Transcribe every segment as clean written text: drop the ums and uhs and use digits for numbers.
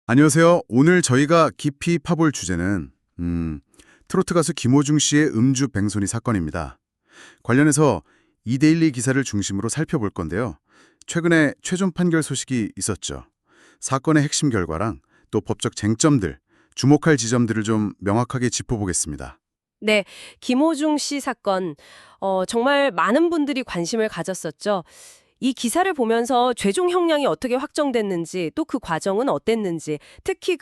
안녕하세요. 오늘 저희가 깊이 파볼 주제는 트로트 가수 김호중 씨의 음주 뱅소니 사건입니다. 관련해서 이데일리 기사를 중심으로 살펴볼 건데요. 최근에 최종 판결 소식이 있었죠. 사건의 핵심 결과랑 또 법적 쟁점들, 주목할 지점들을 좀 명확하게 짚어보겠습니다. 네, 김호중 씨 사건, 정말 많은 분들이 관심을 가졌었죠. 이 기사를 보면서 최종 형량이 어떻게 확정됐는지, 또 그 과정은 어땠는지, 특히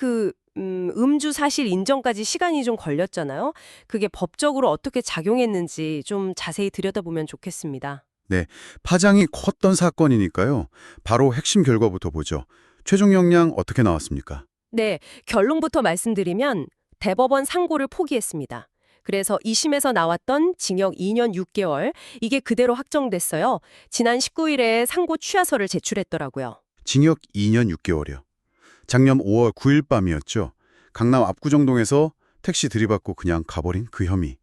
음주 사실 인정까지 시간이 좀 걸렸잖아요. 그게 법적으로 어떻게 작용했는지 좀 자세히 들여다보면 좋겠습니다. 네, 파장이 컸던 사건이니까요. 바로 핵심 결과부터 보죠. 최종 형량 어떻게 나왔습니까? 네, 결론부터 말씀드리면 대법원 상고를 포기했습니다. 그래서 2심에서 나왔던 징역 2년 6개월, 이게 그대로 확정됐어요. 지난 19일에 상고 취하서를 제출했더라고요. 징역 2년 6개월이요. 작년 5월 9일 밤이었죠. 강남 압구정동에서 택시 들이받고 그냥 가버린 그 혐의.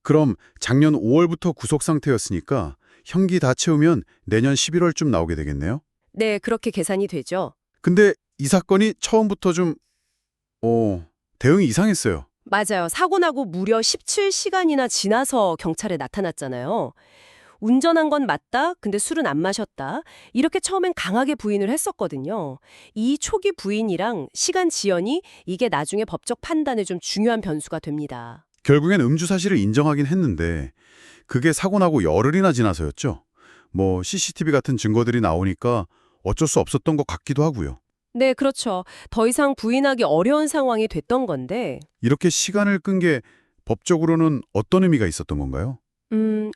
그럼 작년 5월부터 구속 상태였으니까 형기 다 채우면 내년 11월쯤 나오게 되겠네요? 네, 그렇게 계산이 되죠. 근데 이 사건이 처음부터 대응이 이상했어요. 맞아요. 사고 나고 무려 17시간이나 지나서 경찰에 나타났잖아요. 운전한 건 맞다, 근데 술은 안 마셨다. 이렇게 처음엔 강하게 부인을 했었거든요. 이 초기 부인이랑 시간 지연이 이게 나중에 법적 판단에 좀 중요한 변수가 됩니다. 결국엔 음주 사실을 인정하긴 했는데 그게 사고 나고 열흘이나 지나서였죠. CCTV 같은 증거들이 나오니까 어쩔 수 없었던 것 같기도 하고요. 네, 그렇죠. 더 이상 부인하기 어려운 상황이 됐던 건데, 이렇게 시간을 끈 게 법적으로는 어떤 의미가 있었던 건가요?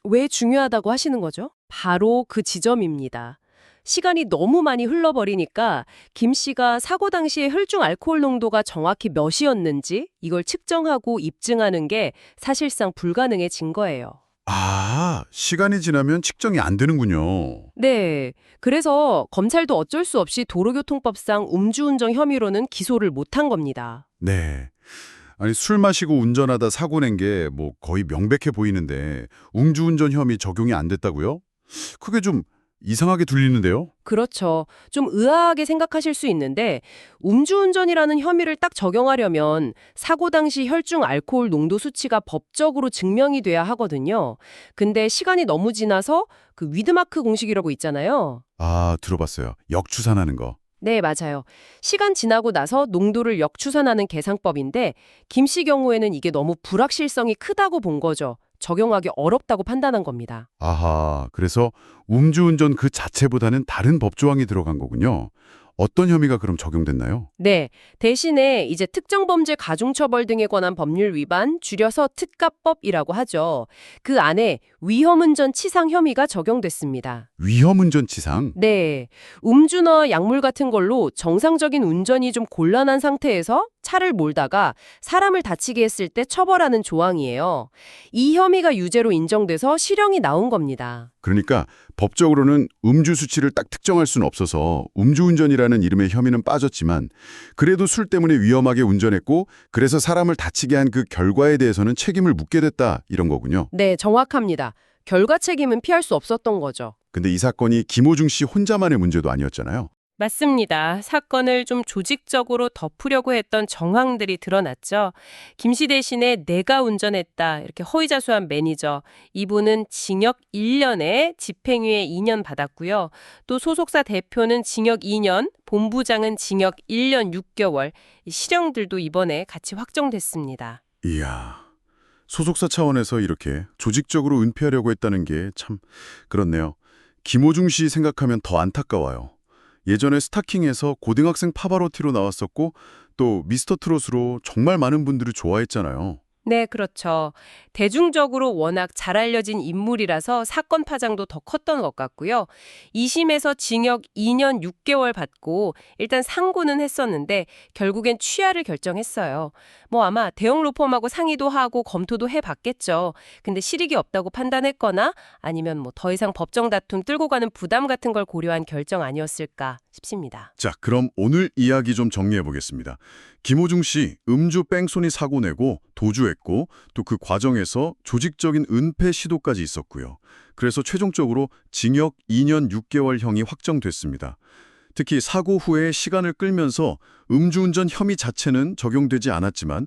왜 중요하다고 하시는 거죠? 바로 그 지점입니다. 시간이 너무 많이 흘러버리니까 김 씨가 사고 당시에 혈중 알코올 농도가 정확히 몇이었는지 이걸 측정하고 입증하는 게 사실상 불가능해진 거예요. 아, 시간이 지나면 측정이 안 되는군요. 네. 그래서 검찰도 어쩔 수 없이 도로교통법상 음주운전 혐의로는 기소를 못한 겁니다. 네. 아니, 술 마시고 운전하다 사고 낸 게 거의 명백해 보이는데 음주운전 혐의 적용이 안 됐다고요? 그게 좀 이상하게 들리는데요? 그렇죠. 좀 의아하게 생각하실 수 있는데 음주운전이라는 혐의를 딱 적용하려면 사고 당시 혈중 알코올 농도 수치가 법적으로 증명이 돼야 하거든요. 근데 시간이 너무 지나서 그 위드마크 공식이라고 있잖아요. 아, 들어봤어요. 역추산하는 거. 네, 맞아요. 시간 지나고 나서 농도를 역추산하는 계산법인데 김 씨 경우에는 이게 너무 불확실성이 크다고 본 거죠. 적용하기 어렵다고 판단한 겁니다. 아하, 그래서 음주운전 그 자체보다는 다른 법조항이 들어간 거군요. 어떤 혐의가 그럼 적용됐나요? 네, 대신에 이제 특정범죄 가중처벌 등에 관한 법률 위반, 줄여서 특가법이라고 하죠. 그 안에 위험운전 치상 혐의가 적용됐습니다. 위험운전치상? 네, 음주나 약물 같은 걸로 정상적인 운전이 좀 곤란한 상태에서 차를 몰다가 사람을 다치게 했을 때 처벌하는 조항이에요. 이 혐의가 유죄로 인정돼서 실형이 나온 겁니다. 그러니까 법적으로는 음주 수치를 딱 특정할 수는 없어서 음주운전이라는 이름의 혐의는 빠졌지만 그래도 술 때문에 위험하게 운전했고 그래서 사람을 다치게 한 그 결과에 대해서는 책임을 묻게 됐다 이런 거군요. 네, 정확합니다. 결과 책임은 피할 수 없었던 거죠. 근데 이 사건이 김호중 씨 혼자만의 문제도 아니었잖아요. 맞습니다. 사건을 좀 조직적으로 덮으려고 했던 정황들이 드러났죠. 김 씨 대신에 내가 운전했다 이렇게 허위자수한 매니저, 이분은 징역 1년에 집행유예 2년 받았고요. 또 소속사 대표는 징역 2년, 본부장은 징역 1년 6개월, 이 실형들도 이번에 같이 확정됐습니다. 이야, 소속사 차원에서 이렇게 조직적으로 은폐하려고 했다는 게 참 그렇네요. 김호중 씨 생각하면 더 안타까워요. 예전에 스타킹에서 고등학생 파바로티로 나왔었고 또 미스터 트롯으로 정말 많은 분들이 좋아했잖아요. 네, 그렇죠. 대중적으로 워낙 잘 알려진 인물이라서 사건 파장도 더 컸던 것 같고요. 2심에서 징역 2년 6개월 받고 일단 상고는 했었는데 결국엔 취하를 결정했어요. 아마 대형 로펌하고 상의도 하고 검토도 해봤겠죠. 근데 실익이 없다고 판단했거나 아니면 더 이상 법정 다툼 끌고 가는 부담 같은 걸 고려한 결정 아니었을까 싶습니다. 자, 그럼 오늘 이야기 좀 정리해 보겠습니다. 김호중 씨 음주 뺑소니 사고 내고 도주했고 또 그 과정에서 조직적인 은폐 시도까지 있었고요. 그래서 최종적으로 징역 2년 6개월형이 확정됐습니다. 특히 사고 후에 시간을 끌면서 음주운전 혐의 자체는 적용되지 않았지만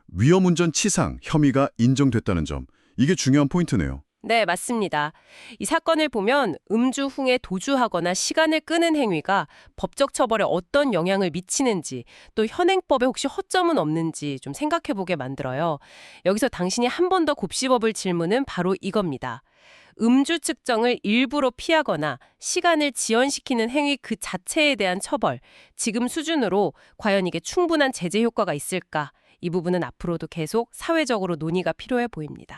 위험운전 치상 혐의가 인정됐다는 점, 이게 중요한 포인트네요. 네, 맞습니다. 이 사건을 보면 음주 후에 도주하거나 시간을 끄는 행위가 법적 처벌에 어떤 영향을 미치는지, 또 현행법에 혹시 허점은 없는지 좀 생각해 보게 만들어요. 여기서 당신이 한 번 더 곱씹어볼 질문은 바로 이겁니다. 음주 측정을 일부러 피하거나 시간을 지연시키는 행위 그 자체에 대한 처벌, 지금 수준으로 과연 이게 충분한 제재 효과가 있을까? 이 부분은 앞으로도 계속 사회적으로 논의가 필요해 보입니다.